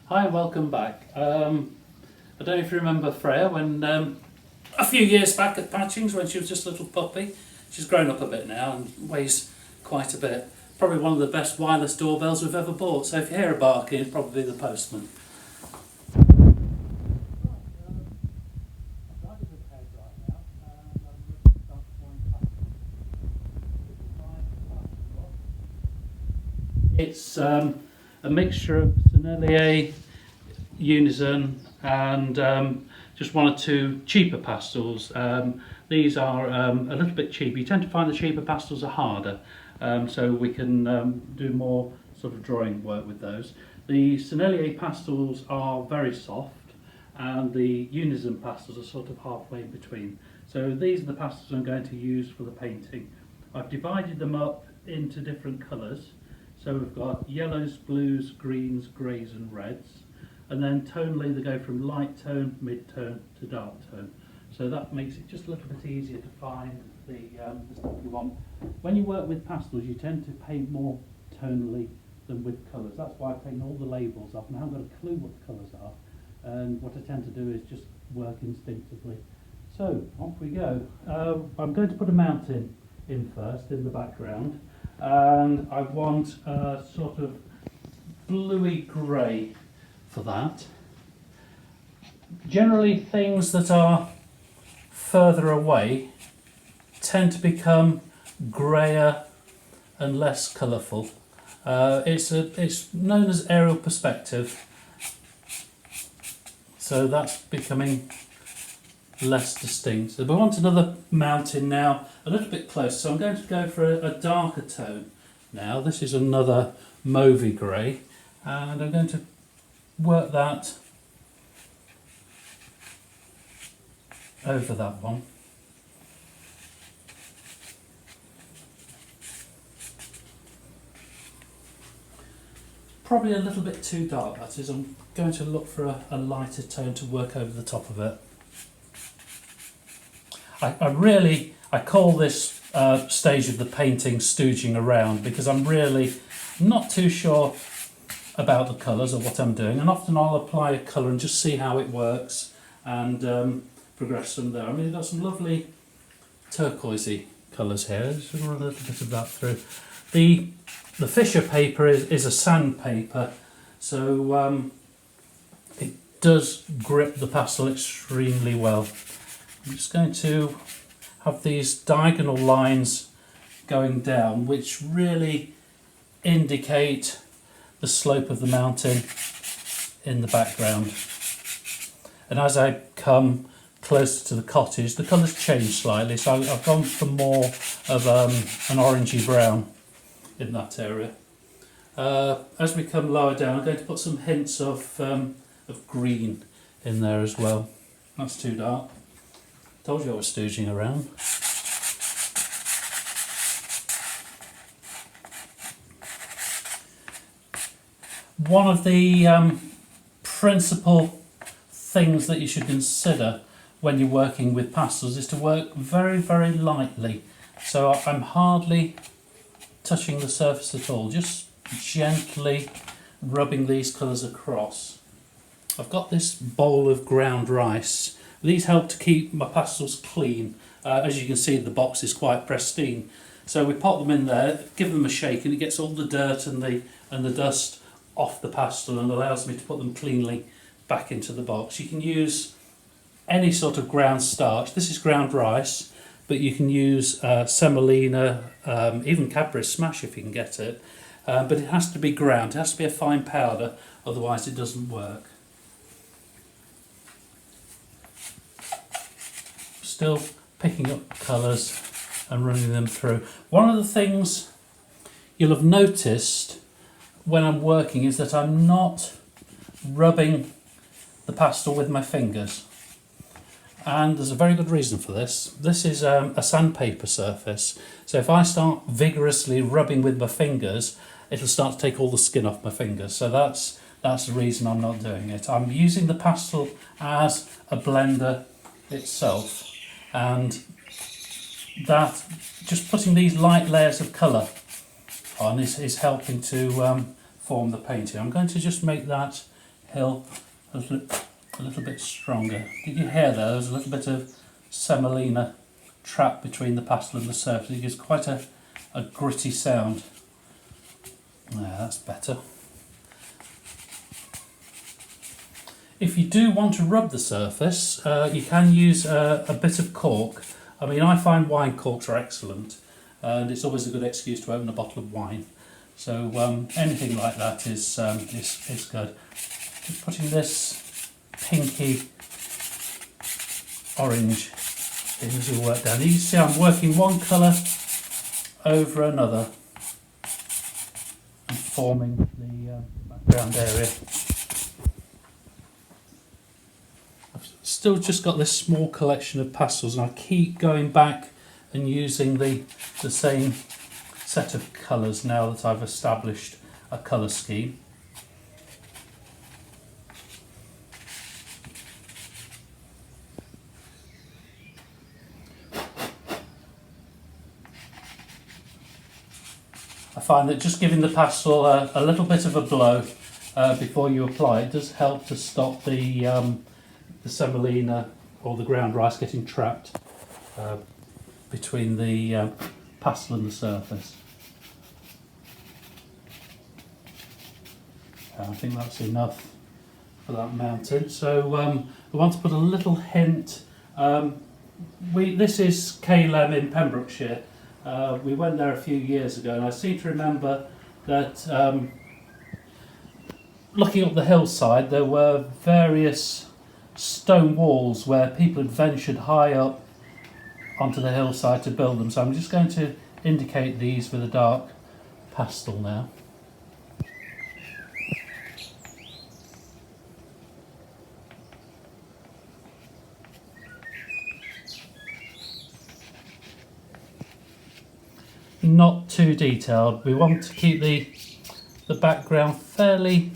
Hi, welcome back. I don't know if you remember Freya when a few years back at Patchings when she was just a little puppy. She's grown up a bit now and weighs quite a bit. Probably one of the best wireless doorbells we've ever bought. So if you hear a barking, it's probably the postman. It's a mixture of Sennelier, Unison and just one or two cheaper pastels. These are a little bit cheaper. You tend to find the cheaper pastels are harder, so we can do more sort of drawing work with those. The Sennelier pastels are very soft and the Unison pastels are sort of halfway in between. So these are the pastels I'm going to use for the painting. I've divided them up into different colours. So we've got yellows, blues, greens, greys and reds. And then tonally they go from light tone, mid-tone to dark tone. So that makes it just a little bit easier to find the stuff you want. When you work with pastels you tend to paint more tonally than with colours. That's why I paint all the labels off and I haven't got a clue what the colours are. And what I tend to do is just work instinctively. So off we go. I'm going to put a mountain in first in the background. And I want a sort of bluey grey for that. Generally things that are further away tend to become greyer and less colourful. It's known as aerial perspective, so that's becoming less distinct. So we want another mountain now, a little bit closer. So I'm going to go for a darker tone now. This is another mauvey grey, and I'm going to work that over that one. Probably a little bit too dark, that is. I'm going to look for a lighter tone to work over the top of it. I call this stage of the painting stooging around because I'm really not too sure about the colours or what I'm doing, and often I'll apply a colour and just see how it works and progress from there. I mean, you've got some lovely turquoisey colours here. Just run a little bit of that through. The Fisher paper is a sandpaper, so it does grip the pastel extremely well. I'm just going to have these diagonal lines going down which really indicate the slope of the mountain in the background. And as I come closer to the cottage, the colours change slightly, so I've gone for more of an orangey brown in that area. As we come lower down, I'm going to put some hints of green in there as well. That's too dark. Told you I was stooging around. One of the principal things that you should consider when you're working with pastels is to work very, very lightly. So I'm hardly touching the surface at all, just gently rubbing these colours across. I've got this bowl of ground rice. These help to keep my pastels clean. As you can see, the box is quite pristine. So we pop them in there, give them a shake, and it gets all the dirt and the dust off the pastel and allows me to put them cleanly back into the box. You can use any sort of ground starch. This is ground rice, but you can use semolina, even Cadbury Smash if you can get it. But it has to be ground, it has to be a fine powder, otherwise it doesn't work. Still picking up colours and running them through. One of the things you'll have noticed when I'm working is that I'm not rubbing the pastel with my fingers. And there's a very good reason for this. This is a sandpaper surface. So if I start vigorously rubbing with my fingers, it'll start to take all the skin off my fingers. So that's the reason I'm not doing it. I'm using the pastel as a blender itself. And that, just putting these light layers of colour on is helping to form the painting. I'm going to just make that hill a little bit stronger. Did you hear there? There's a little bit of semolina trapped between the pastel and the surface. It gives quite a gritty sound. Yeah, that's better. If you do want to rub the surface, you can use a bit of cork. I mean, I find wine corks are excellent, and it's always a good excuse to open a bottle of wine. So anything like that is good. Just putting this pinky orange in as we work down. You can see I'm working one colour over another and forming the background area. I've still just got this small collection of pastels, and I keep going back and using the same set of colours now that I've established a colour scheme. I find that just giving the pastel a little bit of a blow before you apply it does help to stop the semolina or the ground rice getting trapped between the pastel and the surface. I think that's enough for that mountain. So I want to put a little hint. This is Caelem in Pembrokeshire. We went there a few years ago, and I seem to remember that looking up the hillside there were various stone walls where people had ventured high up onto the hillside to build them. So I'm just going to indicate these with a dark pastel now. Not too detailed. We want to keep the background fairly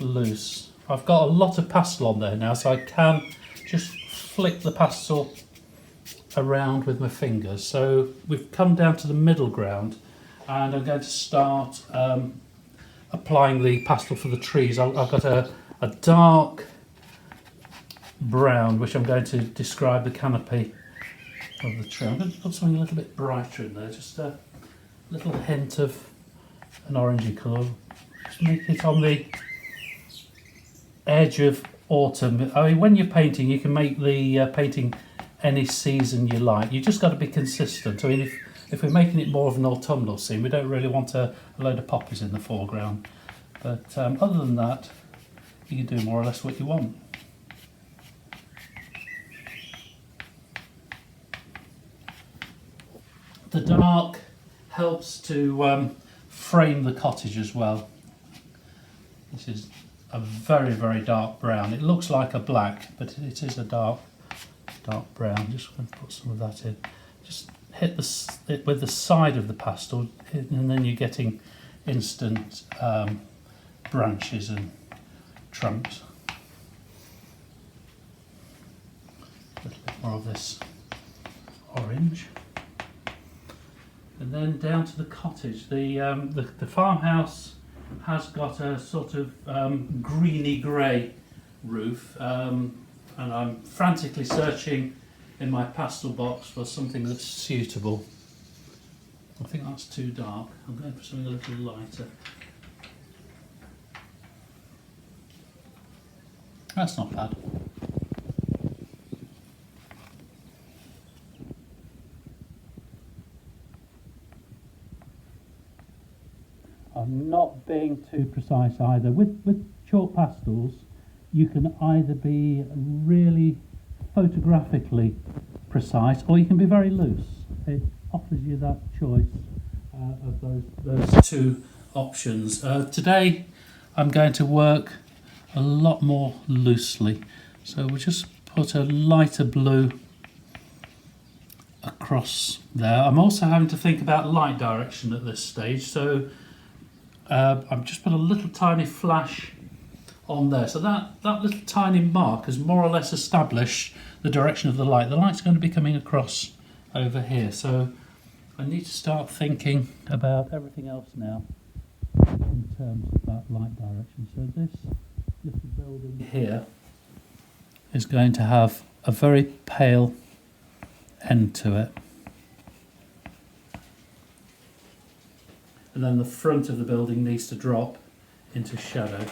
loose. I've got a lot of pastel on there now, so I can just flick the pastel around with my fingers. So we've come down to the middle ground, and I'm going to start applying the pastel for the trees. I've got a dark brown, which I'm going to describe the canopy of the tree. I'm going to put something a little bit brighter in there, just a little hint of an orangey colour. Just make it on the edge of autumn. I mean, when you're painting, you can make the painting any season you like. You just got to be consistent. I mean, if we're making it more of an autumnal scene, we don't really want a load of poppies in the foreground. But other than that, you can do more or less what you want. The dark helps to frame the cottage as well. This is a very, very dark brown. It looks like a black, but it is a dark brown. Just going to put some of that in. Just hit it with the side of the pastel, and then you're getting instant branches and trunks. A little bit more of this orange. And then down to the cottage. The farmhouse has got a sort of greeny grey roof, and I'm frantically searching in my pastel box for something that's suitable. I think that's too dark. I'm going for something a little lighter. That's not bad. I'm not being too precise either. With chalk pastels, you can either be really photographically precise, or you can be very loose. It offers you that choice of those two options. Today I'm going to work a lot more loosely, so we'll just put a lighter blue across there. I'm also having to think about light direction at this stage, so I've just put a little tiny flash on there. So that little tiny mark has more or less established the direction of the light. The light's going to be coming across over here, so I need to start thinking about everything else now in terms of that light direction. So this little here is going to have a very pale end to it. And then the front of the building needs to drop into shadow.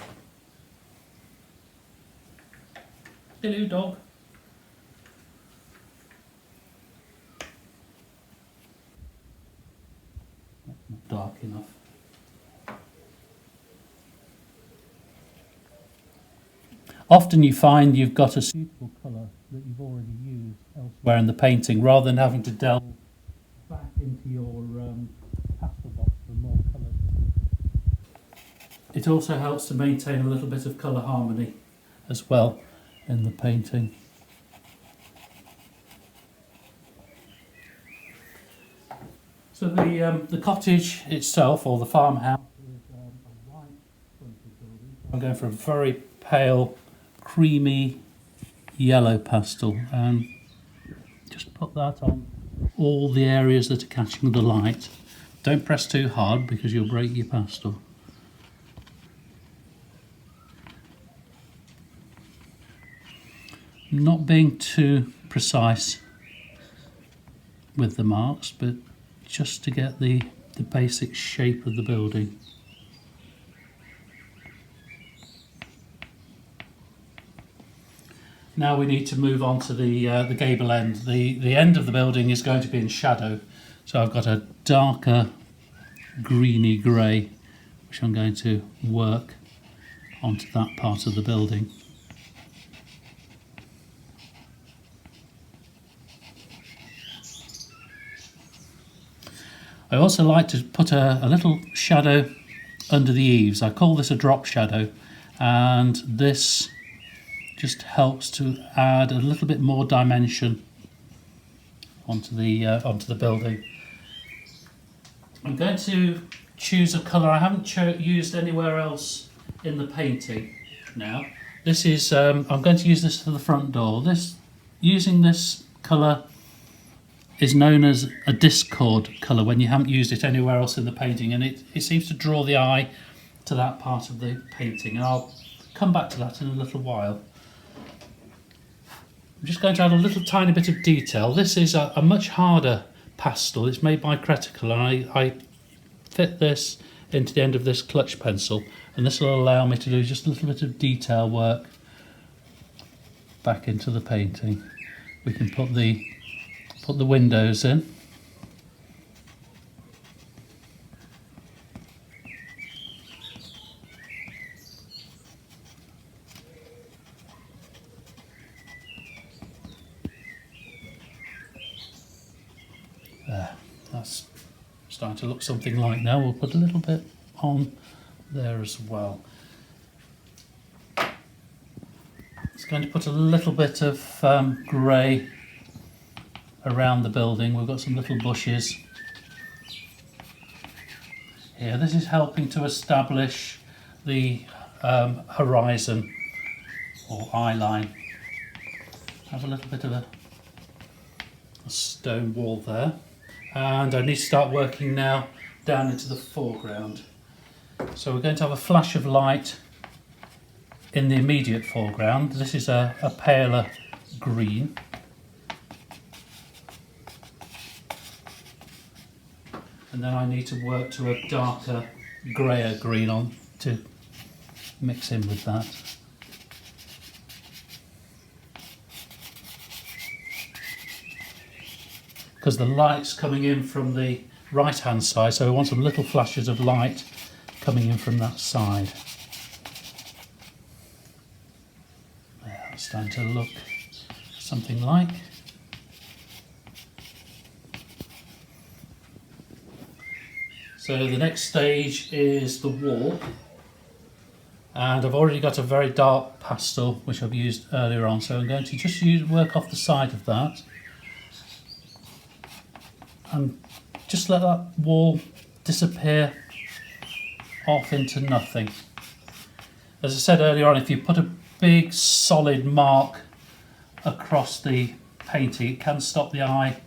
Hello, dog. That's not dark enough. Often you find you've got a suitable colour that you've already used elsewhere in the painting, rather than having to delve back into your pastel box for more colours. It also helps to maintain a little bit of colour harmony as well in the painting. So the cottage itself, or the farmhouse, is a white fronted building. I'm going for a very pale, creamy yellow pastel, and just put that on all the areas that are catching the light. Don't press too hard because you'll break your pastel. Not being too precise with the marks, but just to get the basic shape of the building. Now we need to move on to the gable end. The end of the building is going to be in shadow, so I've got a darker greeny grey which I'm going to work onto that part of the building. I also like to put a little shadow under the eaves. I call this a drop shadow, and this just helps to add a little bit more dimension onto the building. I'm going to choose a colour I haven't used anywhere else in the painting now. This is I'm going to use this for the front door. Using this colour is known as a discord colour when you haven't used it anywhere else in the painting, and it seems to draw the eye to that part of the painting, and I'll come back to that in a little while. I'm just going to add a little tiny bit of detail. This is a much harder pastel. It's made by Critical, and I fit this into the end of this clutch pencil, and this will allow me to do just a little bit of detail work back into the painting. We can put the windows in. There, that's starting to look something like now. We'll put a little bit on there as well. It's going to put a little bit of grey around the building. We've got some little bushes here. This is helping to establish the horizon or eye line. Have a little bit of a stone wall there, and I need to start working now down into the foreground. So we're going to have a flash of light in the immediate foreground. This is a paler green. And then I need to work to a darker, greyer green on to mix in with that. Because the light's coming in from the right hand side, so we want some little flashes of light coming in from that side. There, it's starting to look something like. So the next stage is the wall, and I've already got a very dark pastel which I've used earlier on, so I'm going to just work off the side of that and just let that wall disappear off into nothing. As I said earlier on, if you put a big solid mark across the painting, it can stop the eye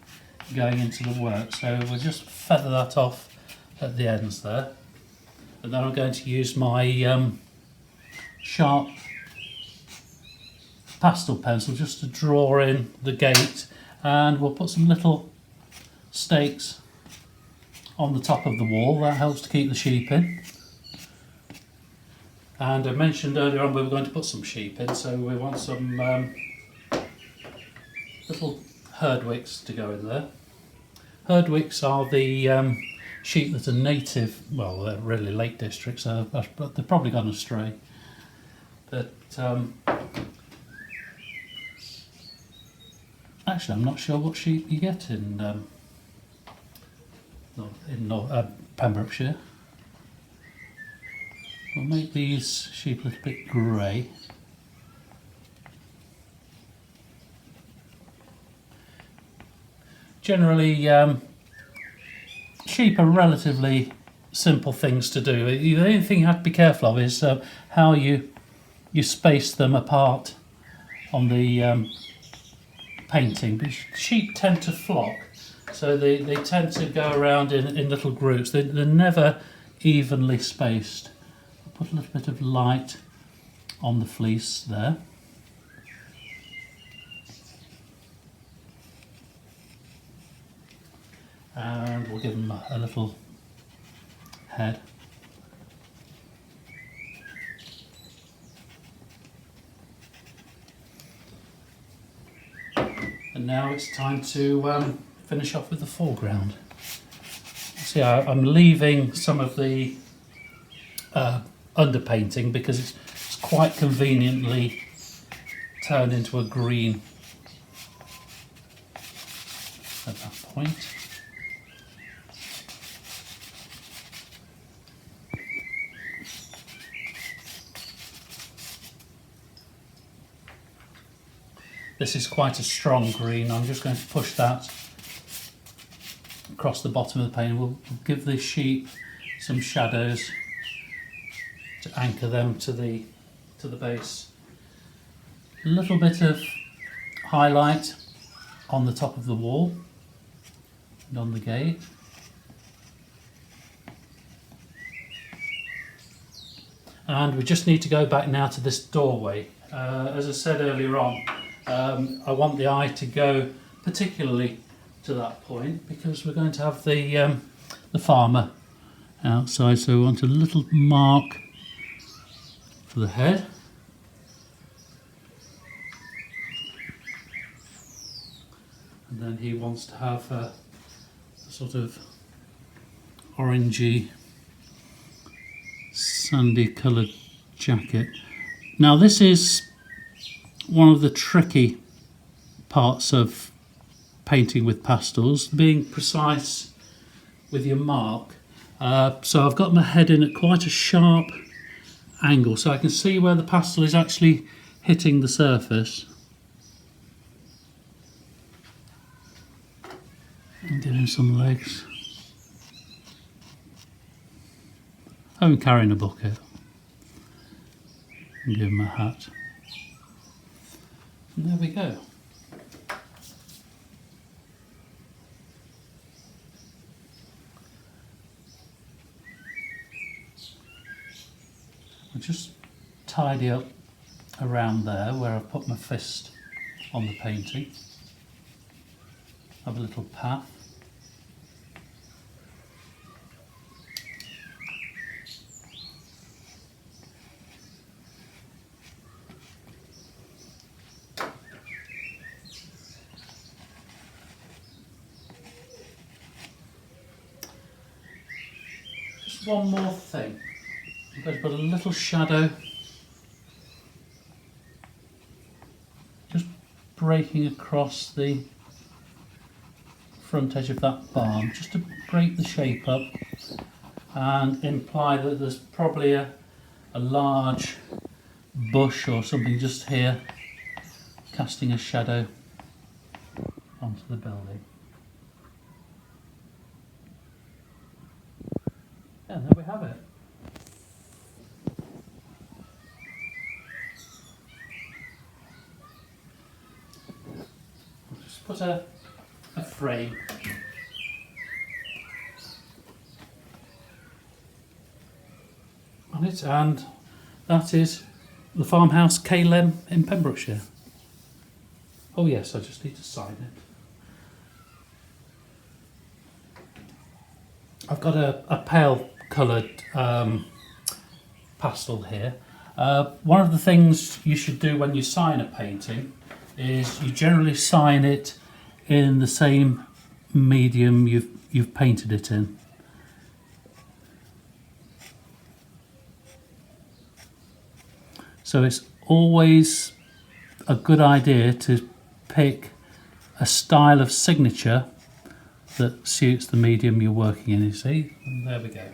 going into the work, so we'll just feather that off at the ends there, and then I'm going to use my sharp pastel pencil just to draw in the gate, and we'll put some little stakes on the top of the wall. That helps to keep the sheep in. And I mentioned earlier on we were going to put some sheep in, so we want some little herdwicks to go in there. Herdwicks are the sheep that are native, well, they're really Lake District, so they've probably gone astray. But actually, I'm not sure what sheep you get in Pembrokeshire. We'll make these sheep a little bit grey. Generally, sheep are relatively simple things to do. The only thing you have to be careful of is how you space them apart on the painting. But sheep tend to flock, so they tend to go around in little groups. They're never evenly spaced. I'll put a little bit of light on the fleece there. And we'll give them a little head. And now it's time to finish off with the foreground. See, I'm leaving some of the underpainting because it's quite conveniently turned into a green at that point. This is quite a strong green. I'm just going to push that across the bottom of the painting. We'll give the sheep some shadows to anchor them to the base. A little bit of highlight on the top of the wall and on the gate. And we just need to go back now to this doorway. As I said earlier on, I want the eye to go particularly to that point because we're going to have the farmer outside, so we want a little mark for the head. And then he wants to have a sort of orangey, sandy coloured jacket. Now this is one of the tricky parts of painting with pastels, being precise with your mark. So I've got my head in at quite a sharp angle so I can see where the pastel is actually hitting the surface. And give him some legs. I'm carrying a bucket. And give him a hat. And there we go. I'll just tidy up around there where I've put my fist on the painting. Have a little path. One more thing. I'm going to put a little shadow, just breaking across the front edge of that barn, just to break the shape up and imply that there's probably a large bush or something just here casting a shadow onto the building. And there we have it. I'll just put a frame on it, and that is the farmhouse Caelem in Pembrokeshire. Oh yes, I just need to sign it. I've got a pale coloured pastel here. One of the things you should do when you sign a painting is you generally sign it in the same medium you've painted it in. So it's always a good idea to pick a style of signature that suits the medium you're working in, you see? And there we go.